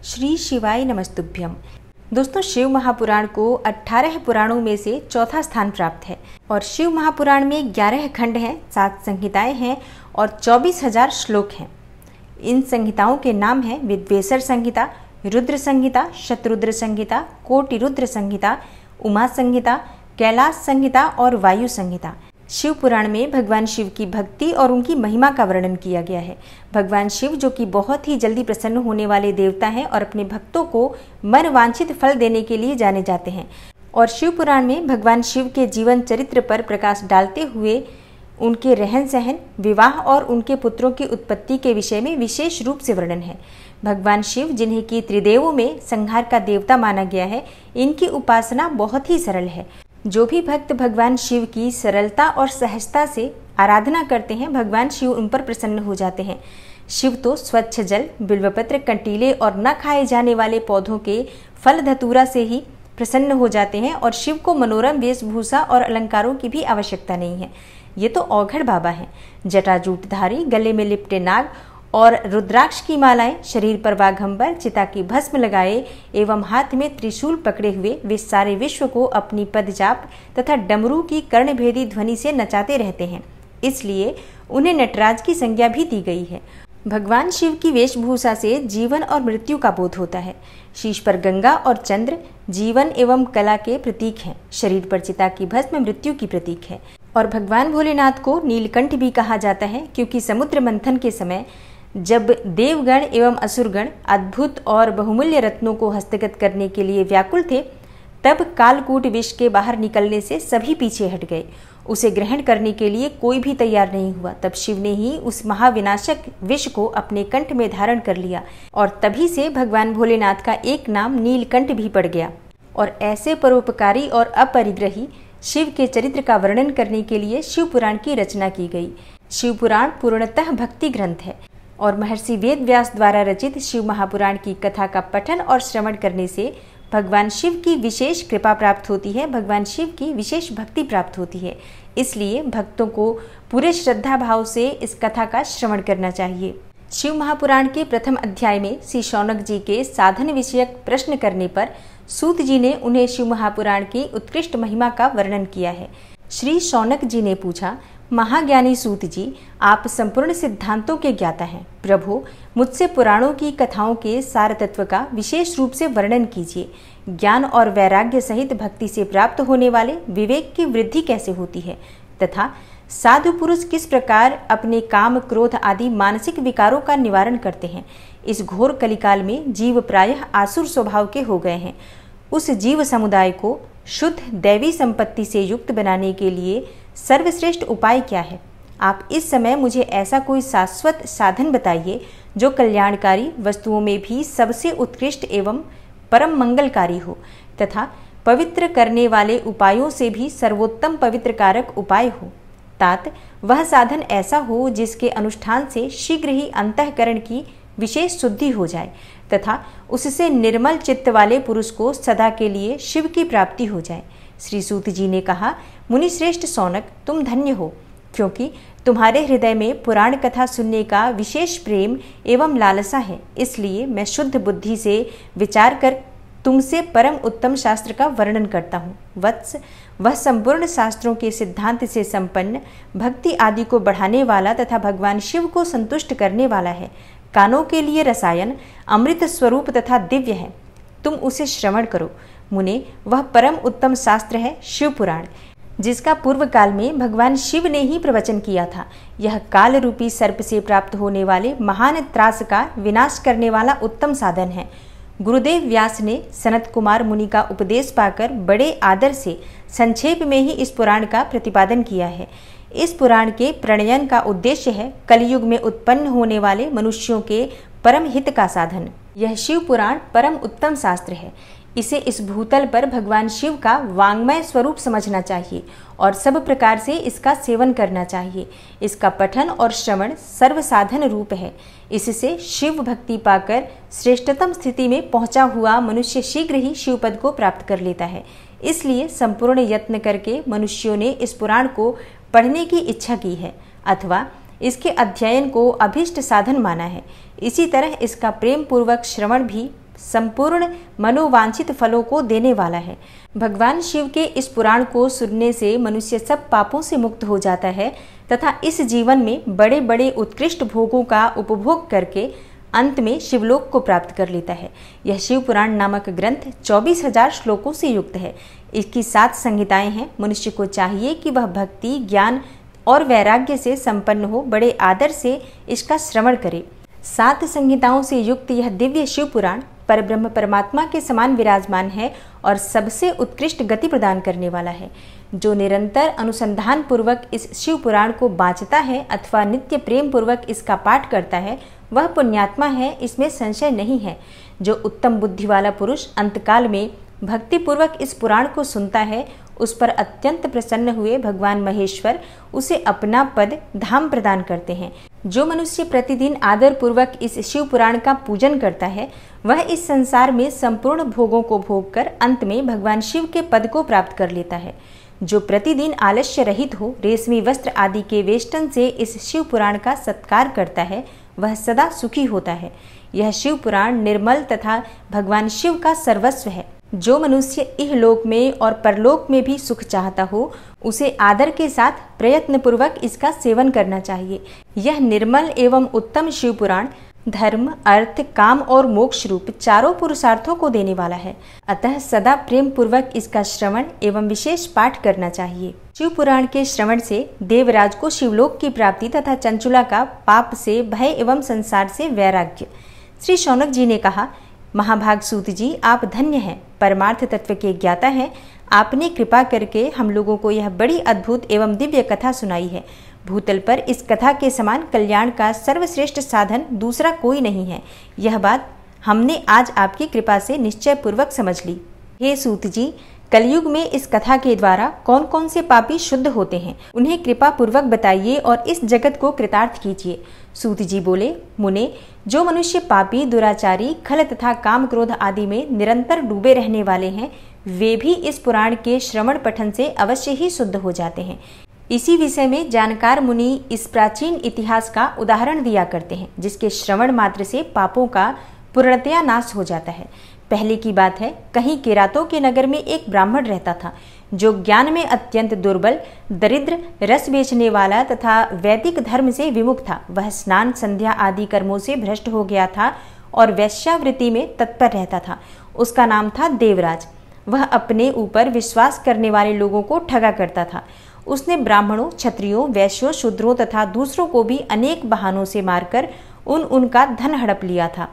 श्री शिवाय नमस्तुभ्यम। दोस्तों, शिव महापुराण को 18 पुराणों में से चौथा स्थान प्राप्त है और शिव महापुराण में 11 खंड हैं, 7 संहिताएं हैं और 24,000 श्लोक हैं। इन संहिताओं के नाम हैं विद्वेषर संहिता, रुद्र संहिता, शतरुद्र संहिता, कोटिरुद्र संहिता, उमा संहिता, कैलाश संहिता और वायु संहिता। शिव पुराण में भगवान शिव की भक्ति और उनकी महिमा का वर्णन किया गया है। भगवान शिव जो कि बहुत ही जल्दी प्रसन्न होने वाले देवता हैं और अपने भक्तों को मन वांछित फल देने के लिए जाने जाते हैं। और शिव पुराण में भगवान शिव के जीवन चरित्र पर प्रकाश डालते हुए उनके रहन सहन, विवाह और उनके पुत्रों की उत्पत्ति के विषय में विशेष रूप से वर्णन है। भगवान शिव, जिन्हें कि त्रिदेवों में संहार का देवता माना गया है, इनकी उपासना बहुत ही सरल है। जो भी भक्त भगवान शिव की सरलता और सहजता से आराधना करते हैं, भगवान शिव उन पर प्रसन्न हो जाते हैं। शिव तो स्वच्छ जल, बिल्वपत्र, कंटीले और न खाए जाने वाले पौधों के फल धतूरा से ही प्रसन्न हो जाते हैं और शिव को मनोरम वेशभूषा और अलंकारों की भी आवश्यकता नहीं है। ये तो औघड़ बाबा हैं। जटाजूटधारी, गले में लिपटे नाग और रुद्राक्ष की मालाएं, शरीर पर बाघंबर, चिता की भस्म लगाए एवं हाथ में त्रिशूल पकड़े हुए वे सारे विश्व को अपनी पदचाप तथा डमरू की कर्णभेदी ध्वनि से नचाते रहते हैं। इसलिए उन्हें नटराज की संज्ञा भी दी गई है। भगवान शिव की वेशभूषा से जीवन और मृत्यु का बोध होता है। शीश पर गंगा और चंद्र जीवन एवं कला के प्रतीक हैं। शरीर पर चिता की भस्म मृत्यु की प्रतीक है। और भगवान भोलेनाथ को नीलकंठ भी कहा जाता है, क्योंकि समुद्र मंथन के समय जब देवगण एवं असुरगण अद्भुत और बहुमूल्य रत्नों को हस्तगत करने के लिए व्याकुल थे, तब कालकूट विष के बाहर निकलने से सभी पीछे हट गए। उसे ग्रहण करने के लिए कोई भी तैयार नहीं हुआ। तब शिव ने ही उस महाविनाशक विष को अपने कंठ में धारण कर लिया और तभी से भगवान भोलेनाथ का एक नाम नीलकंठ भी पड़ गया। और ऐसे परोपकारी और अपरिग्रही शिव के चरित्र का वर्णन करने के लिए शिव पुराण की रचना की गई। शिव पुराण पूर्णतः भक्ति ग्रंथ है और महर्षि वेद व्यास द्वारा रचित शिव महापुराण की कथा का पठन और श्रवण करने से भगवान शिव की विशेष कृपा प्राप्त होती है, भगवान शिव की विशेष भक्ति प्राप्त होती है। इसलिए भक्तों को पूरे श्रद्धा भाव से इस कथा का श्रवण करना चाहिए। शिव महापुराण के प्रथम अध्याय में श्री शौनक जी के साधन विषयक प्रश्न करने पर सूत जी ने उन्हें शिव महापुराण की उत्कृष्ट महिमा का वर्णन किया है। श्री शौनक जी ने पूछा, महाज्ञानी सूत जी, आप संपूर्ण सिद्धांतों के ज्ञाता हैं। प्रभु, मुझसे पुराणों की कथाओं के सार तत्व का विशेष रूप से वर्णन कीजिए। ज्ञान और वैराग्य सहित भक्ति से प्राप्त होने वाले विवेक की वृद्धि कैसे होती है तथा साधु पुरुष किस प्रकार अपने काम, क्रोध आदि मानसिक विकारों का निवारण करते हैं। इस घोर कलिकाल में जीव प्रायः आसुर स्वभाव के हो गए हैं। उस जीव समुदाय को शुद्ध दैवी संपत्ति से युक्त बनाने के लिए सर्वश्रेष्ठ उपाय क्या है? आप इस समय मुझे ऐसा कोई शाश्वत साधन बताइए जो कल्याणकारी वस्तुओं में भी सबसे उत्कृष्ट एवं परम मंगलकारी हो तथा पवित्र करने वाले उपायों से भी सर्वोत्तम पवित्र कारक उपाय हो। तात वह साधन ऐसा हो जिसके अनुष्ठान से शीघ्र ही अंतःकरण की विशेष शुद्धि हो जाए तथा उससे निर्मल चित्त वाले पुरुष को सदा के लिए शिव की प्राप्ति हो जाए। श्री सूत जी ने कहा, मुनिश्रेष्ठ शौनक, तुम धन्य हो, क्योंकि तुम्हारे हृदय में पुराण कथा सुनने का विशेष प्रेम एवं लालसा है। इसलिए मैं शुद्ध बुद्धि से विचार कर तुमसे परम उत्तम शास्त्र का वर्णन करता हूँ। वत्स, वह संपूर्ण शास्त्रों के सिद्धांत से संपन्न, भक्ति आदि को बढ़ाने वाला तथा भगवान शिव को संतुष्ट करने वाला है। कानों के लिए रसायन, अमृत स्वरूप तथा दिव्य है। तुम उसे श्रवण करो। मुने, वह परम उत्तम शास्त्र है शिव पुराण, जिसका पूर्व काल में भगवान शिव ने ही प्रवचन किया था। यह काल रूपी सर्प से प्राप्त होने वाले महान त्रास का विनाश करने वाला उत्तम साधन है। गुरुदेव व्यास ने सनत कुमार मुनि का उपदेश पाकर बड़े आदर से संक्षेप में ही इस पुराण का प्रतिपादन किया है। इस पुराण के प्रणयन का उद्देश्य है कलयुग में उत्पन्न होने वाले मनुष्यों के परम हित का साधन। यह शिव पुराण परम उत्तम शास्त्र है। इसे इस भूतल पर भगवान शिव का वांग्मय स्वरूप समझना चाहिए और सब प्रकार से इसका सेवन करना चाहिए। इसका पठन और श्रवण सर्व साधन रूप है। इससे शिव भक्ति पाकर श्रेष्ठतम स्थिति में पहुंचा हुआ मनुष्य शीघ्र ही शिव पद को प्राप्त कर लेता है। इसलिए संपूर्ण यत्न करके मनुष्यों ने इस पुराण को पढ़ने की इच्छा की है अथवा इसके अध्ययन को अभीष्ट साधन माना है। इसी तरह इसका प्रेम पूर्वक श्रवण भी संपूर्ण मनोवांछित फलों को देने वाला है। भगवान शिव के इस पुराण को सुनने से मनुष्य सब पापों से मुक्त हो जाता है तथा इस जीवन में बड़े बड़े उत्कृष्ट भोगों का उपभोग करके अंत में शिवलोक को प्राप्त कर लेता है। यह शिव पुराण नामक ग्रंथ 24,000 श्लोकों से युक्त है। इसकी 7 संहिताएं हैं। मनुष्य को चाहिए कि वह भक्ति, ज्ञान और वैराग्य से संपन्न हो, बड़े आदर से इसका श्रवण करे। 7 संहिताओं से युक्त यह दिव्य शिव पुराण परब्रह्म परमात्मा के समान विराजमान है और सबसे उत्कृष्ट गति प्रदान करने वाला है। जो निरंतर अनुसंधान पूर्वक इस शिव पुराण को बाँचता है अथवा नित्य प्रेम पूर्वक इसका पाठ करता है वह पुण्यात्मा है, इसमें संशय नहीं है। जो उत्तम बुद्धि वाला पुरुष अंतकाल में भक्ति पूर्वक इस पुराण को सुनता है उस पर अत्यंत प्रसन्न हुए भगवान महेश्वर उसे अपना पद धाम प्रदान करते हैं। जो मनुष्य प्रतिदिन आदर पूर्वक इस शिव पुराण का पूजन करता है वह इस संसार में संपूर्ण भोगों को भोग कर अंत में भगवान शिव के पद को प्राप्त कर लेता है। जो प्रतिदिन आलस्य रहित हो, रेशमी वस्त्र आदि के वेष्टन से इस शिव पुराण का सत्कार करता है वह सदा सुखी होता है। यह शिव पुराण निर्मल तथा भगवान शिव का सर्वस्व है। जो मनुष्य इहलोक में और परलोक में भी सुख चाहता हो उसे आदर के साथ प्रयत्न पूर्वक इसका सेवन करना चाहिए। यह निर्मल एवं उत्तम शिव पुराण धर्म, अर्थ, काम और मोक्ष रूप चारों पुरुषार्थों को देने वाला है। अतः सदा प्रेम पूर्वक इसका श्रवण एवं विशेष पाठ करना चाहिए। शिव पुराण के श्रवण से देवराज को शिवलोक की प्राप्ति तथा चंचुला का पाप से भय एवं संसार से वैराग्य। श्री शौनक जी ने कहा, महाभाग सूत जी, आप धन्य हैं, परमार्थ तत्व के ज्ञाता हैं। आपने कृपा करके हम लोगों को यह बड़ी अद्भुत एवं दिव्य कथा सुनाई है। भूतल पर इस कथा के समान कल्याण का सर्वश्रेष्ठ साधन दूसरा कोई नहीं है। यह बात हमने आज आपकी कृपा से निश्चय पूर्वक समझ ली। हे सूत जी, कलयुग में इस कथा के द्वारा कौन कौन से पापी शुद्ध होते हैं उन्हें कृपा पूर्वक बताइए और इस जगत को कृतार्थ कीजिए। सूत जी बोले, मुने, जो मनुष्य पापी, दुराचारी, खल तथा काम क्रोध आदि में निरंतर डूबे रहने वाले हैं वे भी इस पुराण के श्रवण पठन से अवश्य ही शुद्ध हो जाते हैं। इसी विषय में जानकार मुनि इस प्राचीन इतिहास का उदाहरण दिया करते हैं जिसके श्रवण मात्र से पापों का पूर्णतया नाश हो जाता है। पहले की बात है, कहीं किरातों के नगर में एक ब्राह्मण रहता था जो ज्ञान में अत्यंत दुर्बल, दरिद्र, रस बेचने वाला तथा वैदिक धर्म से विमुख था। वह स्नान, संध्या आदि कर्मों से भ्रष्ट हो गया था और वैश्यावृत्ति में तत्पर रहता था। उसका नाम था देवराज। वह अपने ऊपर विश्वास करने वाले लोगों को ठगा करता था। उसने ब्राह्मणों, क्षत्रियों, वैश्यों, शूद्रों तथा दूसरों को भी अनेक बहानों से मारकर उनका धन हड़प लिया था,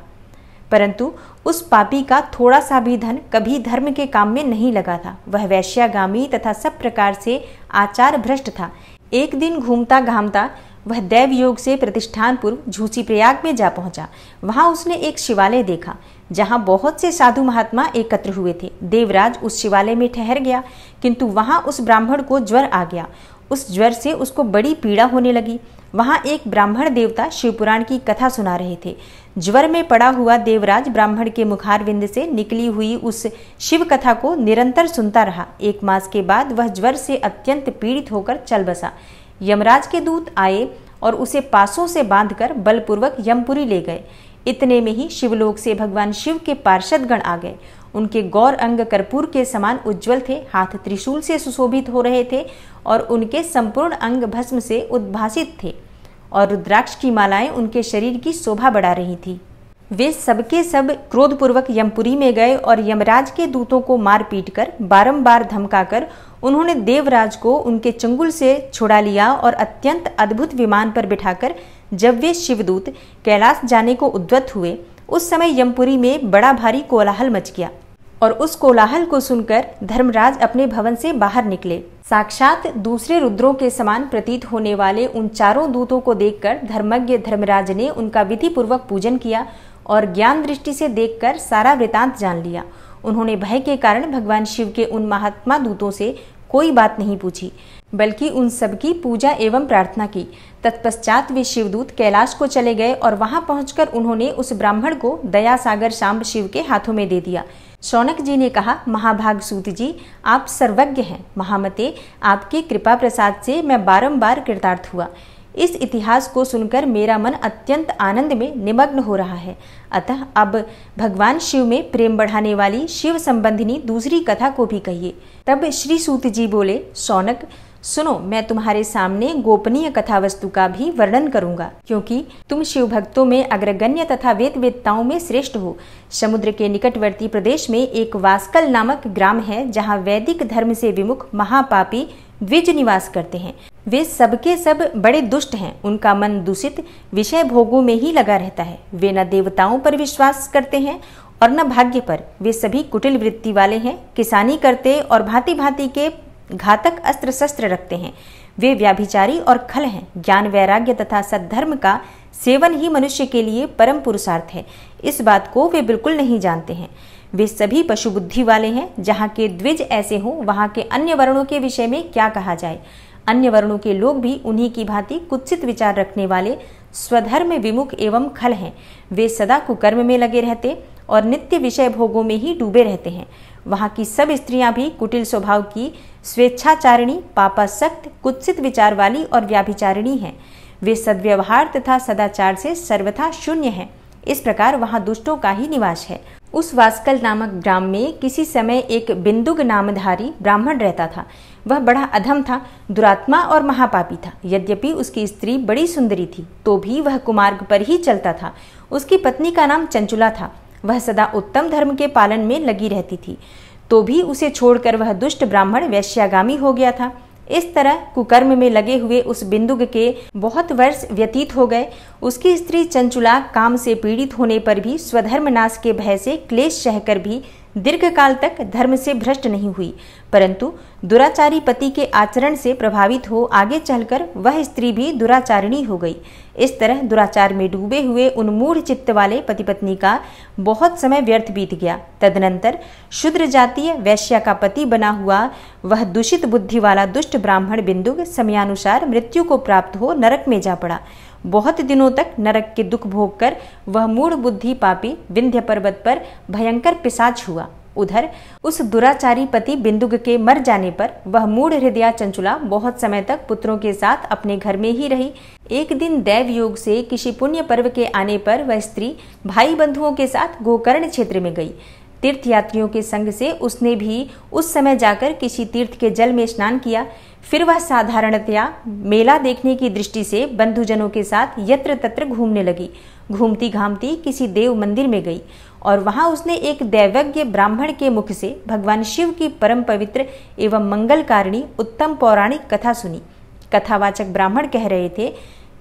परंतु उस पापी का थोड़ा सा भी धन कभी धर्म के काम में नहीं लगा था। वह वैश्यागामी तथा सब प्रकार से आचार भ्रष्ट था। एक दिन घूमता घामता वह दैव योग से प्रतिष्ठान पूर्व झूसी प्रयाग में जा पहुंचा। वहां उसने एक शिवालय देखा जहां बहुत से साधु महात्मा एकत्र हुए थे। देवराज उस शिवालय में ठहर गया, किंतु वहां उस ब्राह्मण को ज्वर आ गया। उस ज्वर से उसको बड़ी पीड़ा होने लगी। वहां एक ब्राह्मण देवता शिवपुराण की कथा सुना रहे थे। ज्वर में पड़ा हुआ देवराज ब्राह्मण के मुखारविंद से निकली हुई उस शिव कथा को निरंतर सुनता रहा। 1 मास के बाद वह ज्वर से अत्यंत पीड़ित होकर चल बसा। यमराज के दूत आए और उसे पासों से बांधकर बलपूर्वक यमपुरी ले गए। इतने में ही शिवलोक से भगवान शिव के पार्षदगण आ गए। उनके गौर अंग कर्पूर के समान उज्जवल थे, हाथ त्रिशूल से सुशोभित हो रहे थे और उनके संपूर्ण अंग भस्म से उद्भासित थे और रुद्राक्ष की मालाएं उनके शरीर की शोभा बढ़ा रही थी। वे सबके सब क्रोधपूर्वक यमपुरी में गए और यमराज के दूतों को मार पीट कर बारंबार धमकाकर उन्होंने देवराज को उनके चंगुल से छुड़ा लिया और अत्यंत अद्भुत विमान पर बिठाकर जब वे शिवदूत कैलाश जाने को उद्यत हुए उस समय यमपुरी में बड़ा भारी कोलाहल मच गया और उस कोलाहल को सुनकर धर्मराज अपने भवन से बाहर निकले। साक्षात दूसरे रुद्रों के समान प्रतीत होने वाले उन चारों दूतों को देखकर धर्मज्ञ धर्मराज ने उनका विधि पूर्वक पूजन किया और ज्ञान दृष्टि से देखकर सारा वृतांत जान लिया। उन्होंने भय के कारण भगवान शिव के उन महात्मा दूतों से कोई बात नहीं पूछी, बल्कि उन सबकी पूजा एवं प्रार्थना की। तत्पश्चात वे शिवदूत कैलाश को चले गए और वहां पहुंचकर उन्होंने उस ब्राह्मण को दया सागर शाम्ब शिव के हाथों में दे दिया। शौनक जी ने कहा, महाभाग सूत जी, आप सर्वज्ञ हैं। महामते, आपकी कृपा प्रसाद से मैं बारंबार कृतार्थ हुआ। इस इतिहास को सुनकर मेरा मन अत्यंत आनंद में निमग्न हो रहा है। अतः अब भगवान शिव में प्रेम बढ़ाने वाली शिव संबंधिनी दूसरी कथा को भी कहिए। तब श्री सूत जी बोले, शौनक सुनो, मैं तुम्हारे सामने गोपनीय कथा वस्तु का भी वर्णन करूंगा, क्योंकि तुम शिव भक्तों में अग्रगण्य तथा वेद वेदताओं में श्रेष्ठ हो। समुद्र के निकटवर्ती प्रदेश में एक वास्कल नामक ग्राम है, जहाँ वैदिक धर्म से विमुख महापापी द्विज निवास करते हैं। वे सबके सब बड़े दुष्ट हैं। उनका मन दूषित विषय भोगों में ही लगा रहता है। वे न देवताओं पर विश्वास करते हैं और न भाग्य पर। वे सभी कुटिल वृत्ति वाले हैं, किसानी करते और भांति भांति के घातक अस्त्र शस्त्र रखते हैं। वे व्याभिचारी और खल हैं। ज्ञान वैराग्य तथा सद्धर्म का सेवन ही मनुष्य के लिए परम पुरुषार्थ है, इस बात को वे बिल्कुल नहीं जानते हैं। वे सभी पशु बुद्धि वाले हैं। जहाँ के द्विज ऐसे हों, वहाँ के अन्य वर्णों के विषय में क्या कहा जाए। अन्य वर्णों के लोग भी उन्हीं की भांति कुत्सित विचार रखने वाले, स्वधर्म विमुख एवं खल हैं। वे सदा कुकर्म में लगे रहते और नित्य विषय भोगों में ही डूबे रहते हैं। वहाँ की सब स्त्रियां भी कुटिल स्वभाव की, स्वेच्छाचारिणी, पापासक्त, कुत्सित विचार वाली और व्याभिचारिणी हैं। वे सद्व्यवहार तथा सदाचार से सर्वथा शून्य हैं। इस प्रकार वहाँ दुष्टों का ही निवास है। उस वास्कल नामक ग्राम में किसी समय एक बिंदुक नामधारी ब्राह्मण रहता था। वह बड़ा अधम था, दुरात्मा और महापापी था। यद्यपि उसकी स्त्री बड़ी सुंदरी थी, तो भी वह कुमार्ग पर ही चलता था। उसकी पत्नी का नाम चंचुला था। वह सदा उत्तम धर्म के पालन में लगी रहती थी, तो भी उसे छोड़कर वह दुष्ट ब्राह्मण वैश्यागामी हो गया था। इस तरह कुकर्म में लगे हुए उस बिंदुक के बहुत वर्ष व्यतीत हो गए। उसकी स्त्री चंचुला काम से पीड़ित होने पर भी, स्वधर्म नाश के भय से क्लेश सहकर भी दीर्घ काल तक धर्म से भ्रष्ट नहीं हुई, परंतु दुराचारी पति के आचरण से प्रभावित हो आगे चलकर वह स्त्री भी दुराचारिणी हो गई। इस तरह दुराचार में डूबे हुए उन मूढ़ चित्त वाले पति पत्नी का बहुत समय व्यर्थ बीत गया। तदनंतर शूद्र जातीय वैश्या का पति बना हुआ वह दूषित बुद्धि वाला दुष्ट ब्राह्मण बिंदुक समयानुसार मृत्यु को प्राप्त हो नरक में जा पड़ा। बहुत दिनों तक नरक के दुख भोग कर वह मूढ़ बुद्धि पापी विंध्य पर्वत पर भयंकर पिशाच हुआ। उधर उस दुराचारी पति बिंदुक के मर जाने पर वह मूढ़ हृदया चंचुला बहुत समय तक पुत्रों के साथ अपने घर में ही रही। एक दिन दैव योग से किसी पुण्य पर्व के आने पर वह स्त्री भाई बंधुओं के साथ गोकर्ण क्षेत्र में गई। तीर्थयात्रियों के संग से उसने भी उस समय जाकर किसी तीर्थ के जल में स्नान किया। फिर वह साधारणतया मेला देखने की दृष्टि से बंधुजनों के साथ यत्र तत्र घूमने लगी। घूमती घामती किसी देव मंदिर में गई और वहां उसने एक दैवज्ञ ब्राह्मण के मुख से भगवान शिव की परम पवित्र एवं मंगलकारिणी उत्तम पौराणिक कथा सुनी। कथावाचक ब्राह्मण कह रहे थे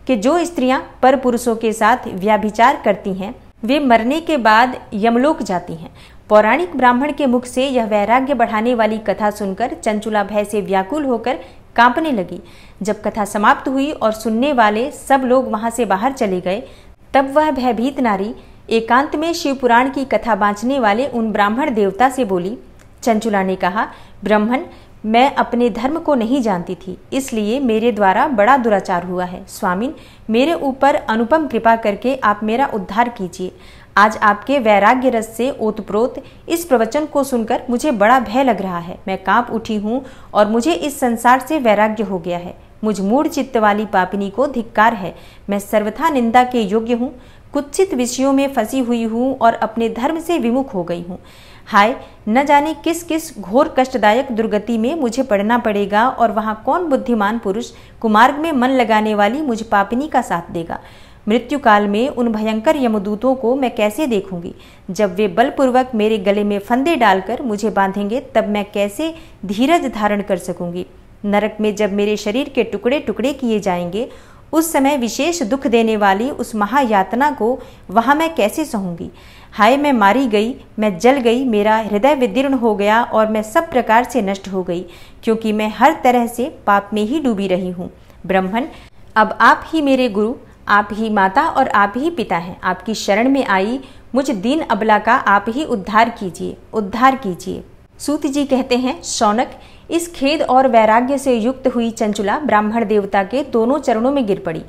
कि जो स्त्रियां पर पुरुषों के साथ व्याभिचार करती हैं, वे मरने के बाद यमलोक जाती हैं। पौराणिक ब्राह्मण के मुख से यह वैराग्य बढ़ाने वाली कथा सुनकर चंचुला भय से व्याकुल होकर कांपने लगी। जब कथा समाप्त हुई और सुनने वाले सब लोग वहां से बाहर चले गए, तब वह भयभीत नारी एकांत में शिव पुराण की कथा बांचने वाले उन ब्राह्मण देवता से बोली। चंचुला ने कहा, ब्राह्मण, मैं अपने धर्म को नहीं जानती थी, इसलिए मेरे द्वारा बड़ा दुराचार हुआ है। स्वामिन, मेरे ऊपर अनुपम कृपा करके आप मेरा उद्धार कीजिए। आज आपके वैराग्य रस से ओतप्रोत इस प्रवचन को सुनकर मुझे बड़ा भय लग रहा है। मैं कांप उठी हूँ और मुझे इस संसार से वैराग्य हो गया है। मुझ मूढ़ चित्त वाली पापिनी को धिक्कार है। मैं सर्वथा निंदा के योग्य हूँ, कुत्सित विषयों में फंसी हुई हूँ और अपने धर्म से विमुख हो गई हूँ। हाय, न जाने किस किस घोर कष्टदायक दुर्गति में मुझे पड़ना पड़ेगा और वहाँ कौन बुद्धिमान पुरुष कुमार्ग में मन लगाने वाली मुझ पापिनी का साथ देगा। मृत्यु काल में उन भयंकर यमदूतों को मैं कैसे देखूंगी। जब वे बलपूर्वक मेरे गले में फंदे डालकर मुझे बांधेंगे, तब मैं कैसे धीरज धारण कर सकूंगी। नरक में जब मेरे शरीर के टुकड़े टुकड़े किए जाएंगे, उस समय विशेष दुख देने वाली उस महायातना को वहां मैं कैसे सहूंगी। हाय, मैं मारी गई, मैं जल गई, मेरा हृदय विदीर्ण हो गया और मैं सब प्रकार से नष्ट हो गई, क्योंकि मैं हर तरह से पाप में ही डूबी रही हूँ। ब्राह्मण, अब आप ही मेरे गुरु, आप ही माता और आप ही पिता हैं। आपकी शरण में आई मुझ दीन अबला का आप ही उद्धार कीजिए, उद्धार कीजिए। सूत जी कहते हैं, शौनक, इस खेद और वैराग्य से युक्त हुई चंचुला ब्राह्मण देवता के दोनों चरणों में गिर पड़ी।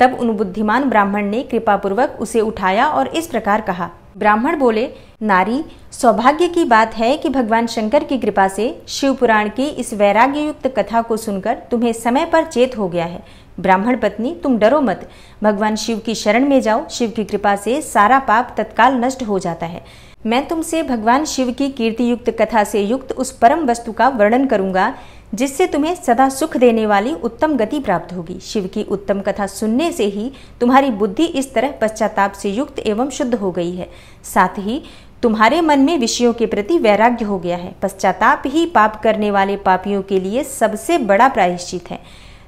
तब उन बुद्धिमान ब्राह्मण ने कृपापूर्वक उसे उठाया और इस प्रकार कहा, ब्राह्मण बोले, नारी, सौभाग्य की बात है कि भगवान शंकर की कृपा से शिव पुराण की इस वैराग्य युक्त कथा को सुनकर तुम्हें समय पर चेत हो गया है। ब्राह्मण पत्नी, तुम डरो मत, भगवान शिव की शरण में जाओ। शिव की कृपा से सारा पाप तत्काल नष्ट हो जाता है। मैं तुमसे भगवान शिव की कीर्ति युक्त कथा से युक्त उस परम वस्तु का वर्णन करूंगा जिससे तुम्हें सदा सुख देने वाली उत्तम गति प्राप्त होगी। शिव की उत्तम कथा सुनने से ही तुम्हारी बुद्धि इस तरह पश्चाताप से युक्त एवं शुद्ध हो गई है। साथ ही तुम्हारे मन में विषयों के प्रति वैराग्य हो गया है। पश्चाताप ही पाप करने वाले पापियों के लिए सबसे बड़ा प्रायश्चित है।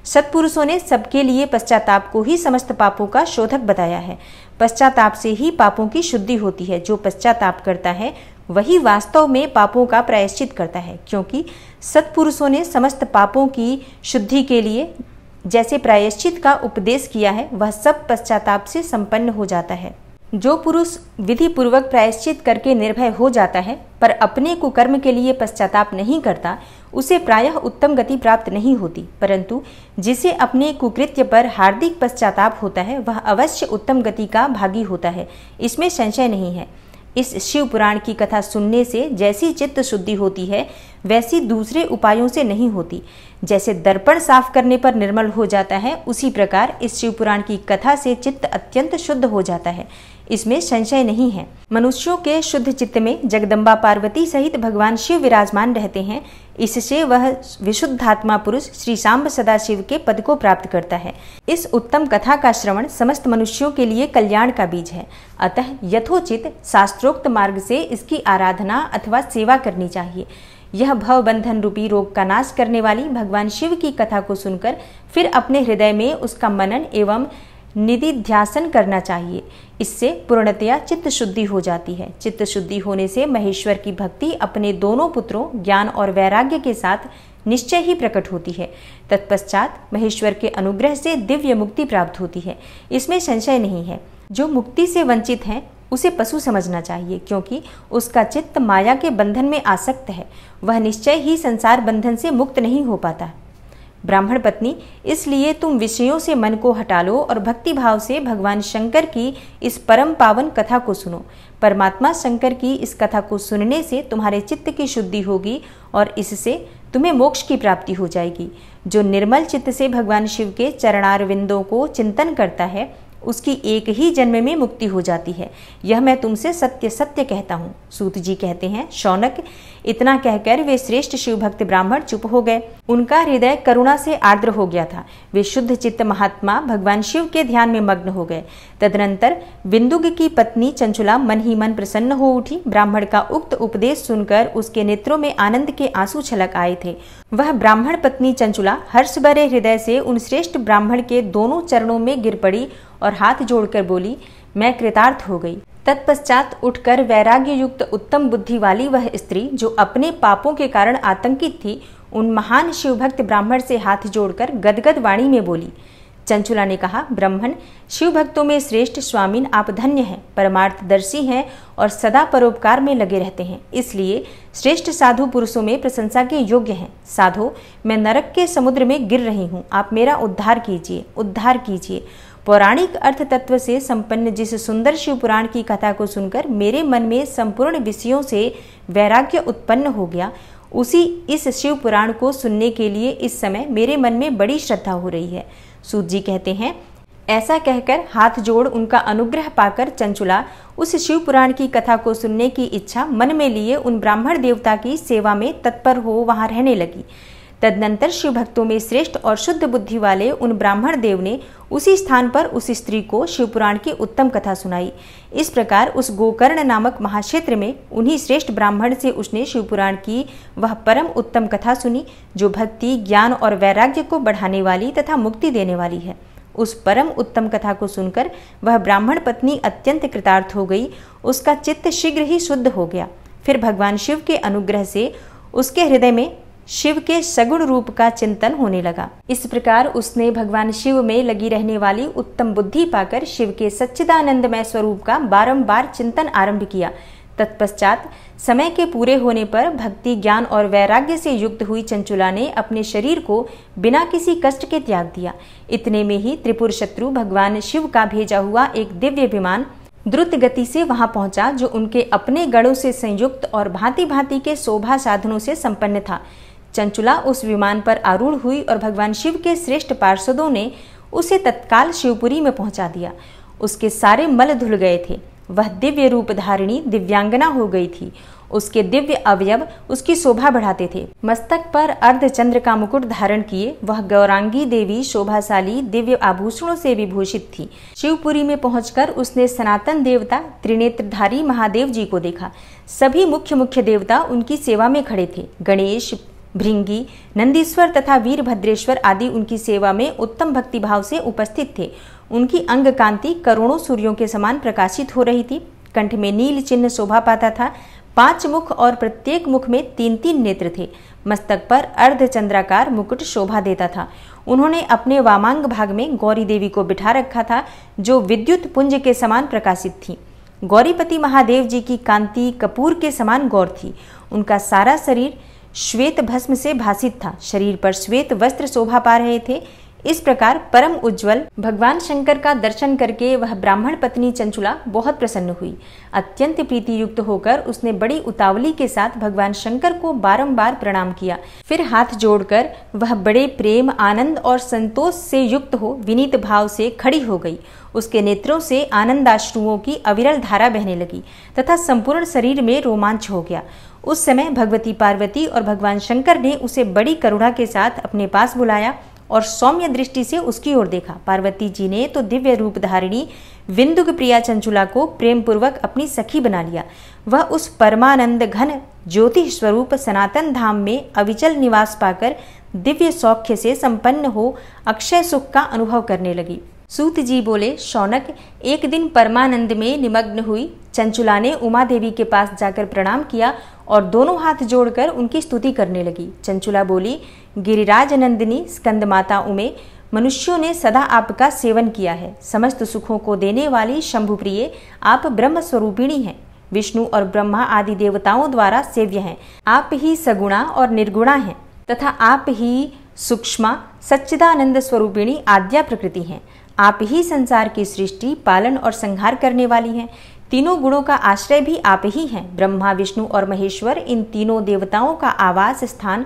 सत्पुरुषों ने सबके लिए पश्चाताप को ही समस्त पापों का शोधक बताया है। पश्चाताप से ही पापों की शुद्धि होती है। जो पश्चाताप करता है वही वास्तव में पापों का प्रायश्चित करता है, क्योंकि सत्पुरुषों ने समस्त पापों की शुद्धि के लिए जैसे प्रायश्चित का उपदेश किया है, वह सब पश्चाताप से संपन्न हो जाता है। जो पुरुष विधि पूर्वक प्रायश्चित करके निर्भय हो जाता है पर अपने कुकर्म के लिए पश्चाताप नहीं करता, उसे प्रायः उत्तम गति प्राप्त नहीं होती, परंतु जिसे अपने कुकृत्य पर हार्दिक पश्चाताप होता है वह अवश्य उत्तम गति का भागी होता है, इसमें संशय नहीं है। इस शिव पुराण की कथा सुनने से जैसी चित्त शुद्धि होती है वैसी दूसरे उपायों से नहीं होती। जैसे दर्पण साफ करने पर निर्मल हो जाता है, उसी प्रकार इस शिव पुराण की कथा से चित्त अत्यंत शुद्ध हो जाता है, इसमें संशय नहीं है। मनुष्यों के शुद्ध चित्त में जगदम्बा पार्वती सहित भगवान शिव विराजमान रहते हैं। इससे वह विशुद्धात्मा पुरुष श्री सांब सदाशिव के पद को प्राप्त करता है। इस उत्तम कथा का श्रवण समस्त मनुष्यों के लिए कल्याण का बीज है। अतः यथोचित शास्त्रोक्त मार्ग से इसकी आराधना अथवा सेवा करनी चाहिए। यह भव बंधन रूपी रोग का नाश करने वाली भगवान शिव की कथा को सुनकर फिर अपने हृदय में उसका मनन एवं निधिध्यासन करना चाहिए। इससे पूर्णतया चित्त शुद्धि हो जाती है। चित्त शुद्धि होने से महेश्वर की भक्ति अपने दोनों पुत्रों ज्ञान और वैराग्य के साथ निश्चय ही प्रकट होती है। तत्पश्चात महेश्वर के अनुग्रह से दिव्य मुक्ति प्राप्त होती है, इसमें संशय नहीं है। जो मुक्ति से वंचित है उसे पशु समझना चाहिए, क्योंकि उसका चित्त माया के बंधन में आसक्त है। वह निश्चय ही संसार बंधन से मुक्त नहीं हो पाता। ब्राह्मण पत्नी, इसलिए तुम विषयों से मन को हटा लो और भक्ति भाव से भगवान शंकर की इस परम पावन कथा को सुनो। परमात्मा शंकर की इस कथा को सुनने से तुम्हारे चित्त की शुद्धि होगी और इससे तुम्हें मोक्ष की प्राप्ति हो जाएगी। जो निर्मल चित्त से भगवान शिव के चरणारविंदों को चिंतन करता है उसकी एक ही जन्म में मुक्ति हो जाती है। यह मैं तुमसे सत्य सत्य कहता हूँ। सूत जी कहते हैं, शौनक, इतना कहकर वे श्रेष्ठ शिव भक्त ब्राह्मण चुप हो गए। उनका हृदय करुणा से आर्द्र हो गया था। वे शुद्ध चित्त महात्मा भगवान शिव के ध्यान में मग्न हो गए। तदनंतर बिंदुग की पत्नी चंचुला मन ही मन प्रसन्न हो उठी। ब्राह्मण का उक्त उपदेश सुनकर उसके नेत्रों में आनंद के आंसू छलक आए थे। वह ब्राह्मण पत्नी चंचुला हर्ष भरे हृदय से उन श्रेष्ठ ब्राह्मण के दोनों चरणों में गिर पड़ी और हाथ जोड़कर बोली, मैं कृतार्थ हो गई। तत्पश्चात उठकर वैराग्य युक्त उत्तम बुद्धि वाली वह स्त्री जो अपने पापों के कारण आतंकित थी, उन महान शिवभक्त ब्राह्मण से हाथ जोड़कर गदगद वाणी में बोली। चंचुला ने कहा, ब्राह्मण, शिव भक्तों में श्रेष्ठ स्वामीन आप धन्य हैं, परमार्थदर्शी हैं और सदा परोपकार में लगे रहते हैं, इसलिए श्रेष्ठ साधु पुरुषों में प्रशंसा के योग्य हैं। साधो, मैं नरक के समुद्र में गिर रही हूँ, आप मेरा उद्धार कीजिए, उद्धार कीजिए। पौराणिक अर्थ तत्व से संपन्न जिस सुंदर शिव पुराण की कथा को सुनकर मेरे मन में संपूर्ण विषयों से वैराग्य उत्पन्न हो गया, उसी इस शिव पुराण को सुनने के लिए इस समय मेरे मन में बड़ी श्रद्धा हो रही है। सूत जी कहते हैं, ऐसा कहकर हाथ जोड़ उनका अनुग्रह पाकर चंचुला उस शिव पुराण की कथा को सुनने की इच्छा मन में लिए उन ब्राह्मण देवता की सेवा में तत्पर हो वहां रहने लगी। तदनंतर शिव भक्तों में श्रेष्ठ और शुद्ध बुद्धि वाले उन ब्राह्मण देव ने उसी स्थान पर उस स्त्री को शिव पुराण की उत्तम कथा सुनाई। इस प्रकार उस गोकर्ण नामक महाक्षेत्र में उन्हीं श्रेष्ठ ब्राह्मण से उसने शिव पुराण की वह परम उत्तम कथा सुनी, जो भक्ति, ज्ञान और वैराग्य को बढ़ाने वाली तथा मुक्ति देने वाली है। उस परम उत्तम कथा को सुनकर वह ब्राह्मण पत्नी अत्यंत कृतार्थ हो गई। उसका चित्त शीघ्र ही शुद्ध हो गया। फिर भगवान शिव के अनुग्रह से उसके हृदय में शिव के सगुण रूप का चिंतन होने लगा। इस प्रकार उसने भगवान शिव में लगी रहने वाली उत्तम बुद्धि पाकर शिव के सच्चिदानंदमय स्वरूप का बारंबार चिंतन आरंभ किया। तत्पश्चात समय के पूरे होने पर भक्ति, ज्ञान और वैराग्य से युक्त हुई चंचुला ने अपने शरीर को बिना किसी कष्ट के त्याग दिया। इतने में ही त्रिपुर शत्रु भगवान शिव का भेजा हुआ एक दिव्य विमान द्रुत गति से वहां पहुंचा, जो उनके अपने गणों से संयुक्त और भांति भांति के शोभा साधनों से संपन्न था। चंचुला उस विमान पर आरूढ़ हुई और भगवान शिव के श्रेष्ठ पार्षदों ने उसे तत्काल शिवपुरी में पहुंचा दिया। उसके सारे मल धुल गए थे। वह दिव्य रूप धारिणी दिव्यांगना हो गई थी। उसके दिव्य अवयव उसकी शोभा बढ़ाते थे। मस्तक पर अर्धचंद्र का मुकुट धारण किए वह गौरांगी देवी शोभाशाली दिव्य आभूषणों से विभूषित थी। शिवपुरी में पहुंचकर उसने सनातन देवता त्रिनेत्रधारी महादेव जी को देखा। सभी मुख्य देवता उनकी सेवा में खड़े थे। गणेश, भृंगी, नंदीश्वर तथा वीरभद्रेश्वर आदि उनकी सेवा में उत्तम भक्तिभाव से उपस्थित थे। उनकी अंग कांति करोड़ों सूर्यों के समान प्रकाशित हो रही थी। कंठ में नील चिन्ह शोभा पाता था। 5 मुख और प्रत्येक मुख में 3-3 नेत्र थे। मस्तक पर अर्धचंद्राकार मुकुट शोभा देता था। उन्होंने अपने वामांग भाग में गौरी देवी को बिठा रखा था, जो विद्युत पुंज के समान प्रकाशित थी। गौरीपति महादेव जी की कांति कपूर के समान गौर थी। उनका सारा शरीर श्वेत भस्म से भासित था। शरीर पर श्वेत वस्त्र शोभा पा रहे थे। इस प्रकार परम उज्जवल भगवान शंकर का दर्शन करके वह ब्राह्मण पत्नी चंचुला बहुत प्रसन्न हुई। अत्यंत प्रीति युक्त होकर उसने बड़ी उतावली के साथ भगवान शंकर को बारंबार प्रणाम किया। फिर हाथ जोड़कर वह बड़े प्रेम, आनंद और संतोष से युक्त हो विनीत भाव से खड़ी हो गई। उसके नेत्रों से आनंदाश्रुओं की अविरल धारा बहने लगी तथा संपूर्ण शरीर में रोमांच हो गया। उस समय भगवती पार्वती और भगवान शंकर ने उसे बड़ी करुणा के साथ अपने पास बुलाया और सौम्य दृष्टि से उसकी ओर देखा। पार्वती जी ने तो दिव्य रूप धारिणी विंदुक प्रिया चंचुला को प्रेम पूर्वक अपनी सखी बना लिया। वह उस परमानंद घन ज्योति स्वरूप सनातन धाम में अविचल निवास पाकर दिव्य सौख्य से संपन्न हो अक्षय सुख का अनुभव करने लगी। सूत जी बोले, शौनक, एक दिन परमानंद में निमग्न हुई चंचुला ने उमा देवी के पास जाकर प्रणाम किया और दोनों हाथ जोड़कर उनकी स्तुति करने लगी। चंचुला बोली, गिरिराज नंदिनी स्कंद माता उमे, मनुष्यों ने सदा आपका सेवन किया है। समस्त सुखों को देने वाली शंभुप्रिय आप ब्रह्म स्वरूपिणी हैं। विष्णु और ब्रह्मा आदि देवताओं द्वारा सेव्य हैं। आप ही सगुणा और निर्गुणा हैं तथा आप ही सूक्ष्मा सच्चिदानंद स्वरूपिणी आद्या प्रकृति हैं। आप ही संसार की सृष्टि, पालन और संहार करने वाली हैं। तीनों गुणों का आश्रय भी आप ही हैं। ब्रह्मा, विष्णु और महेश्वर इन तीनों देवताओं का आवास स्थान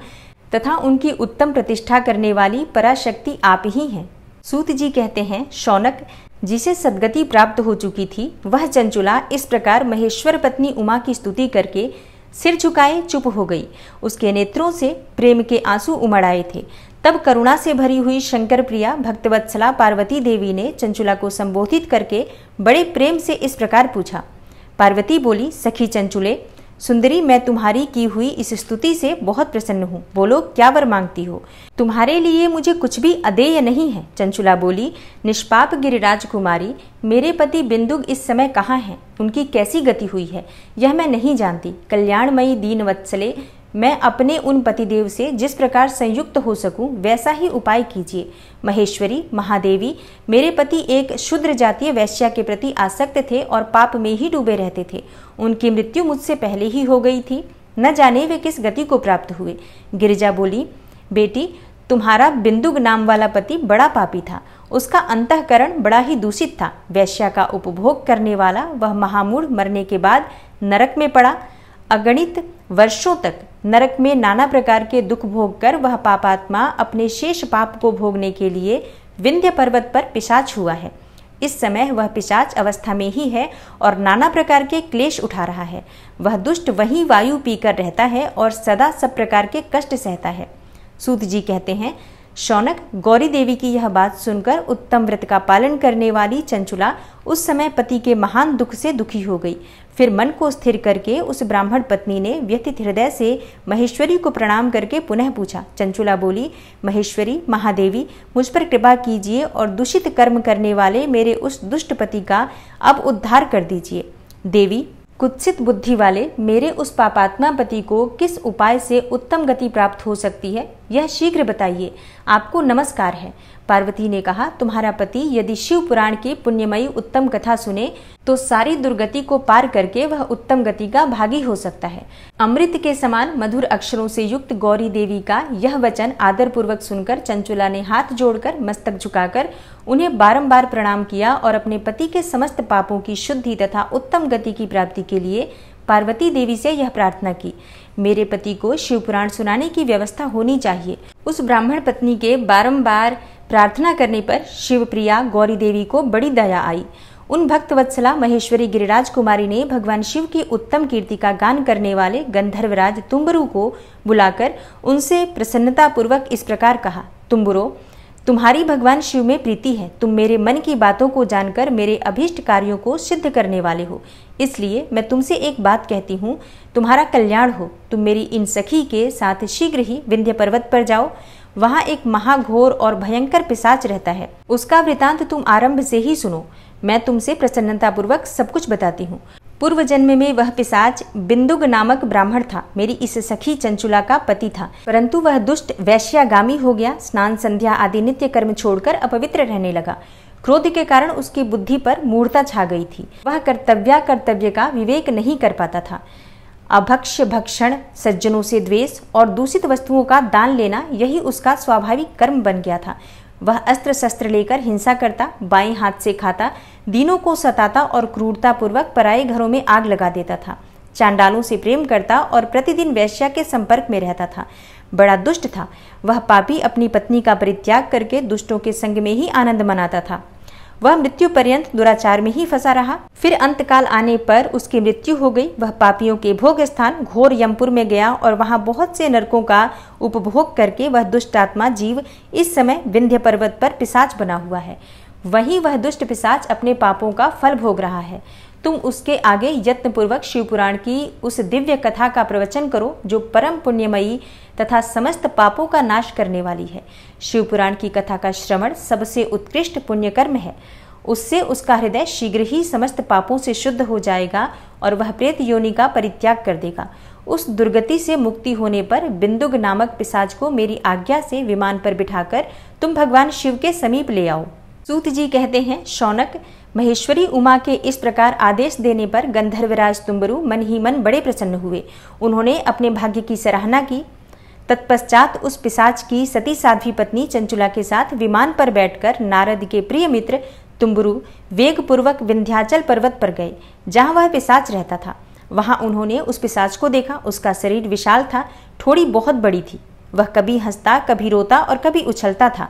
तथा उनकी उत्तम प्रतिष्ठा करने वाली पराशक्ति आप ही हैं। सूत जी कहते हैं, शौनक, जिसे सद्गति प्राप्त हो चुकी थी वह चंचुला इस प्रकार महेश्वर पत्नी उमा की स्तुति करके सिर झुकाए चुप हो गई। उसके नेत्रों से प्रेम के आंसू उमड़ आए थे। तब करुणा से भरी हुई शंकर प्रिया भक्तवत्सला पार्वती देवी ने चंचुला को संबोधित करके बड़े प्रेम से इस प्रकार पूछा। पार्वती बोली, सखी चंचुले, सुंदरी, मैं तुम्हारी की हुई इस स्तुति से बहुत प्रसन्न हूँ। बोलो, क्या वर मांगती हो? तुम्हारे लिए मुझे कुछ भी अदेय नहीं है। चंचुला बोली, निष्पाप गिरिराज कुमारी, मेरे पति बिंदुग इस समय कहाँ हैं? उनकी कैसी गति हुई है यह मैं नहीं जानती। कल्याणमयी दीन वत्सले, मैं अपने उन पतिदेव से जिस प्रकार संयुक्त हो सकूं वैसा ही उपाय कीजिए। महेश्वरी, महादेवी, मेरे पति एक शूद्र जातीय वैश्या के प्रति आसक्त थे और पाप में ही डूबे रहते थे। उनकी मृत्यु मुझसे पहले ही हो गई थी। न जाने वे किस गति को प्राप्त हुए। गिरिजा बोली, बेटी, तुम्हारा बिंदुग नाम वाला पति बड़ा पापी था। उसका अंतःकरण बड़ा ही दूषित था। वैश्या का उपभोग करने वाला वह महामूढ़ मरने के बाद नरक में पड़ा। अगणित वर्षों तक नरक में नाना प्रकार के दुख भोग कर वह पापात्मा अपने शेष पाप को भोगने के लिए विंध्य पर्वत पर पिशाच हुआ है। इस समय वह पिशाच अवस्था में ही है और नाना प्रकार के क्लेश उठा रहा है। वह दुष्ट वहीं वायु पीकर रहता है और सदा सब प्रकार के कष्ट सहता है। सूत जी कहते हैं, शौनक, गौरी देवी की यह बात सुनकर उत्तम व्रत का पालन करने वाली चंचुला उस समय पति के महान दुख से दुखी हो गई। फिर मन को स्थिर करके उस ब्राह्मण पत्नी ने व्यथित हृदय से महेश्वरी को प्रणाम करके पुनः पूछा। चंचुला बोली, महेश्वरी, महादेवी, मुझ पर कृपा कीजिए और दूषित कर्म करने वाले मेरे उस दुष्ट पति का अब उद्धार कर दीजिए। देवी, कुत्सित बुद्धि वाले मेरे उस पापात्मा पति को किस उपाय से उत्तम गति प्राप्त हो सकती है यह शीघ्र बताइए, आपको नमस्कार है। पार्वती ने कहा, तुम्हारा पति यदि शिव पुराण की पुण्यमयी उत्तम कथा सुने तो सारी दुर्गति को पार करके वह उत्तम गति का भागी हो सकता है। अमृत के समान मधुर अक्षरों से युक्त गौरी देवी का यह वचन आदर पूर्वक सुनकर चंचुला ने हाथ जोड़कर मस्तक झुकाकर उन्हें बारंबार प्रणाम किया और अपने पति के समस्त पापों की शुद्धि तथा उत्तम गति की प्राप्ति के लिए पार्वती देवी से यह प्रार्थना की, मेरे पति को शिव पुराण सुनाने की व्यवस्था होनी चाहिए। उस ब्राह्मण पत्नी के बारंबार प्रार्थना करने पर शिवप्रिया गौरी देवी को बड़ी दया आई। उन भक्तवत्सला महेश्वरी गिरिराज कुमारी ने भगवान शिव की उत्तम कीर्ति का गान करने वाले गंधर्वराज तुम्बुरु को बुलाकर उनसे प्रसन्नता पूर्वक इस प्रकार कहा, तुम्बुरो, तुम्हारी भगवान शिव में प्रीति है। तुम मेरे मन की बातों को जानकर मेरे अभीष्ट कार्यों को सिद्ध करने वाले हो, इसलिए मैं तुमसे एक बात कहती हूँ, तुम्हारा कल्याण हो। तुम मेरी इन सखी के साथ शीघ्र ही विंध्य पर्वत पर जाओ। वहाँ एक महाघोर और भयंकर पिशाच रहता है, उसका वृतांत तुम आरंभ से ही सुनो। मैं तुमसे प्रसन्नता पूर्वक सब कुछ बताती हूँ। पूर्व जन्म में वह पिशाच बिंदुग नामक ब्राह्मण था, मेरी इस सखी चंचुला का पति था, परंतु वह दुष्ट वैश्यागामी हो गया। स्नान संध्या आदि नित्य कर्म छोड़कर अपवित्र रहने लगा। क्रोध के कारण उसकी बुद्धि पर मूढ़ता छा गई थी। वह कर्तव्य का विवेक नहीं कर पाता था। अभक्ष्य भक्षण, सज्जनों से द्वेष और दूषित वस्तुओं का दान लेना, यही उसका स्वाभाविक कर्म बन गया था। वह अस्त्र शस्त्र लेकर हिंसा करता, बाएं हाथ से खाता, दीनों को सताता और क्रूरता पूर्वक पराये घरों में आग लगा देता था। चांडालों से प्रेम करता और प्रतिदिन वैश्या के संपर्क में रहता था। बड़ा दुष्ट था। वह पापी अपनी पत्नी का परित्याग करके दुष्टों के संग में ही आनंद मनाता था। वह मृत्यु पर्यंत दुराचार में ही फंसा रहा। फिर अंतकाल आने पर उसकी मृत्यु हो गई। वह पापियों के भोग स्थान घोर यमपुर में गया और वहां बहुत से नरकों का उपभोग करके वह दुष्टात्मा जीव इस समय विंध्य पर्वत पर पिशाच बना हुआ है। वहीं वह दुष्ट पिशाच अपने पापों का फल भोग रहा है। तुम उसके आगे यत्न पूर्वक शिव पुराण की उस दिव्य कथा का प्रवचन करो जो परम पुण्यमयी तथा समस्त पापों का नाश करने वाली है। शिव पुराण की कथा का श्रवण सबसे उत्कृष्ट पुण्य कर्म है। उससे उसका हृदय शीघ्र ही समस्त पापों से शुद्ध हो जाएगा और वह प्रेत योनि का परित्याग कर देगा। उस दुर्गति से मुक्ति होने पर बिंदुग नामक पिशाच को मेरी आज्ञा से विमान पर बिठाकर तुम भगवान शिव के समीप ले आओ। सूत जी कहते हैं, शौनक, महेश्वरी उमा के इस प्रकार आदेश देने पर गंधर्वराज तुम्बुरु मन ही मन बड़े प्रसन्न हुए। उन्होंने अपने भाग्य की सराहना की। तत्पश्चात उस पिशाच की सती साध्वी पत्नी चंचुला के साथ विमान पर बैठकर नारद के प्रिय मित्र तुम्बुरु वेग पूर्वक विंध्याचल पर्वत पर गए, जहां वह पिशाच रहता था। वहां उन्होंने उस पिशाच को देखा। उसका शरीर विशाल था, ठोड़ी बहुत बड़ी थी। वह कभी हंसता, कभी रोता और कभी उछलता था।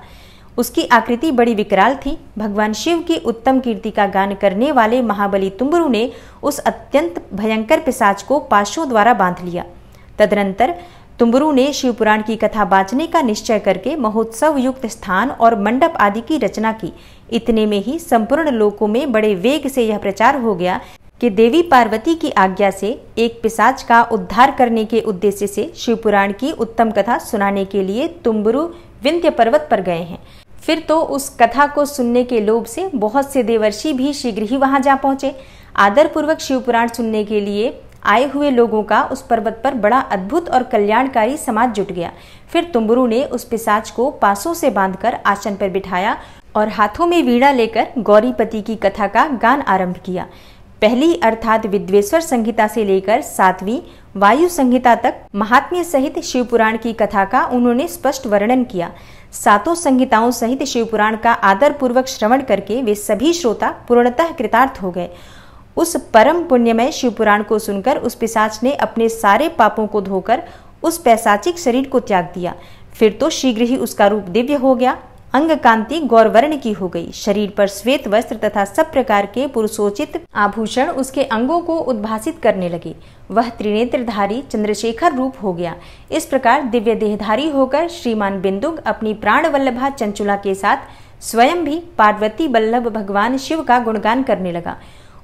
उसकी आकृति बड़ी विकराल थी। भगवान शिव की उत्तम कीर्ति का गान करने वाले महाबली तुम्बुरु ने उस अत्यंत भयंकर पिशाच को पाशों द्वारा बांध लिया। तदनंतर तुम्बुरु ने शिव पुराण की कथा बांचने का निश्चय करके महोत्सव युक्त स्थान और मंडप आदि की रचना की। इतने में ही संपूर्ण लोकों में बड़े वेग से यह प्रचार हो गया कि देवी पार्वती की आज्ञा से एक पिशाच का उद्धार करने के उद्देश्य से शिव पुराण की उत्तम कथा सुनाने के लिए तुम्बुरु विंध्य पर्वत पर गए हैं। फिर तो उस कथा को सुनने के लोभ से बहुत से देवर्षि भी शीघ्र ही वहां जा पहुंचे। आदर पूर्वक शिव पुराण सुनने के लिए आए हुए लोगों का उस पर्वत पर बड़ा अद्भुत और कल्याणकारी समाज जुट गया। फिर तुम्बुरु ने उस पिशाच को पासों से बांधकर आसन पर बिठाया और हाथों में वीणा लेकर गौरीपति की कथा का गान आरंभ किया। पहली अर्थात विद्वेश्वर संहिता से लेकर 7वीं वायु संहिता तक महात्म्य सहित शिव पुराण की कथा का उन्होंने स्पष्ट वर्णन किया। 7 संहिताओं सहित शिव पुराण का आदर पूर्वक श्रवण करके वे सभी श्रोता पूर्णतः कृतार्थ हो गए। उस परम पुण्यमय शिव पुराण को सुनकर उस पिशाच ने अपने सारे पापों को धोकर उस पैशाचिक शरीर को त्याग दिया। फिर तो शीघ्र ही उसका रूप दिव्य हो गया। अंग कांति गौरवर्ण की हो गई। शरीर पर श्वेत वस्त्र तथा सब प्रकार के पुरुषोचित आभूषण उसके अंगों को उद्भासित करने लगे। वह त्रिनेत्रधारी चंद्रशेखर रूप हो गया। इस प्रकार दिव्य देहधारी होकर श्रीमान बिंदुग अपनी प्राण वल्लभा चंचुला के साथ स्वयं भी पार्वती वल्लभ भगवान शिव का गुणगान करने लगा।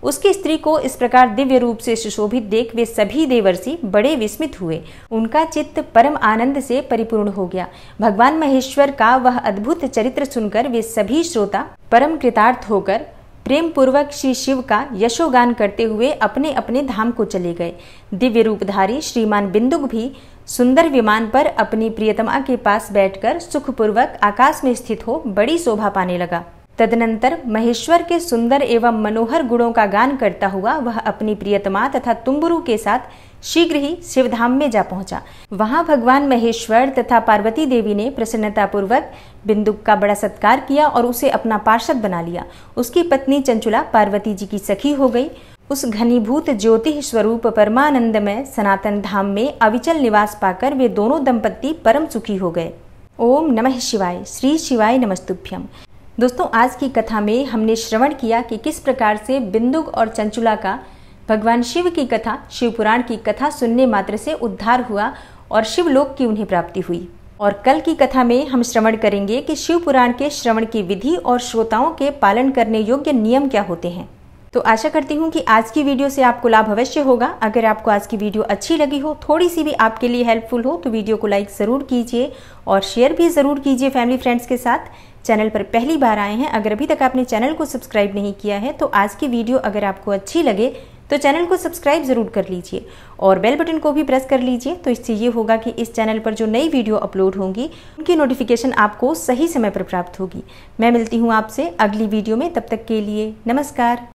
उसकी स्त्री को इस प्रकार दिव्य रूप से सुशोभित देख वे सभी देवर्षि बड़े विस्मित हुए। उनका चित्त परम आनंद से परिपूर्ण हो गया। भगवान महेश्वर का वह अद्भुत चरित्र सुनकर वे सभी श्रोता परम कृतार्थ होकर प्रेम पूर्वक श्री शिव का यशोगान करते हुए अपने अपने धाम को चले गए। दिव्य रूपधारी श्रीमान बिंदुक भी सुंदर विमान पर अपनी प्रियतमा के पास बैठकर सुखपूर्वक आकाश में स्थित हो बड़ी शोभा पाने लगा। तदनंतर महेश्वर के सुंदर एवं मनोहर गुणों का गान करता हुआ वह अपनी प्रियतमा तथा तुम्बुरु के साथ शीघ्र ही शिवधाम में जा पहुंचा। वहां भगवान महेश्वर तथा पार्वती देवी ने प्रसन्नतापूर्वक बिंदुक का बड़ा सत्कार किया और उसे अपना पार्षद बना लिया। उसकी पत्नी चंचुला पार्वती जी की सखी हो गई। उस घनीभूत ज्योति स्वरूप परमानंदमय सनातन धाम में अविचल निवास पाकर वे दोनों दंपत्ति परम सुखी हो गए। ओम नमः शिवाय। श्री शिवाय नमस्तुभ्यम। दोस्तों, आज की कथा में हमने श्रवण किया कि किस प्रकार से बिंदुक और चंचुला का भगवान शिव की कथा, शिव पुराण की कथा सुनने मात्र से उद्धार हुआ और शिवलोक की उन्हें प्राप्ति हुई। और कल की कथा में हम श्रवण करेंगे कि शिव पुराण के श्रवण की विधि और श्रोताओं के पालन करने योग्य नियम क्या होते हैं। तो आशा करती हूँ कि आज की वीडियो से आपको लाभ अवश्य होगा। अगर आपको आज की वीडियो अच्छी लगी हो, थोड़ी सी भी आपके लिए हेल्पफुल हो, तो वीडियो को लाइक ज़रूर कीजिए और शेयर भी ज़रूर कीजिए फैमिली फ्रेंड्स के साथ। चैनल पर पहली बार आए हैं, अगर अभी तक आपने चैनल को सब्सक्राइब नहीं किया है, तो आज की वीडियो अगर आपको अच्छी लगे तो चैनल को सब्सक्राइब जरूर कर लीजिए और बेल बटन को भी प्रेस कर लीजिए। तो इससे ये होगा कि इस चैनल पर जो नई वीडियो अपलोड होंगी उनकी नोटिफिकेशन आपको सही समय पर प्राप्त होगी। मैं मिलती हूँ आपसे अगली वीडियो में, तब तक के लिए नमस्कार।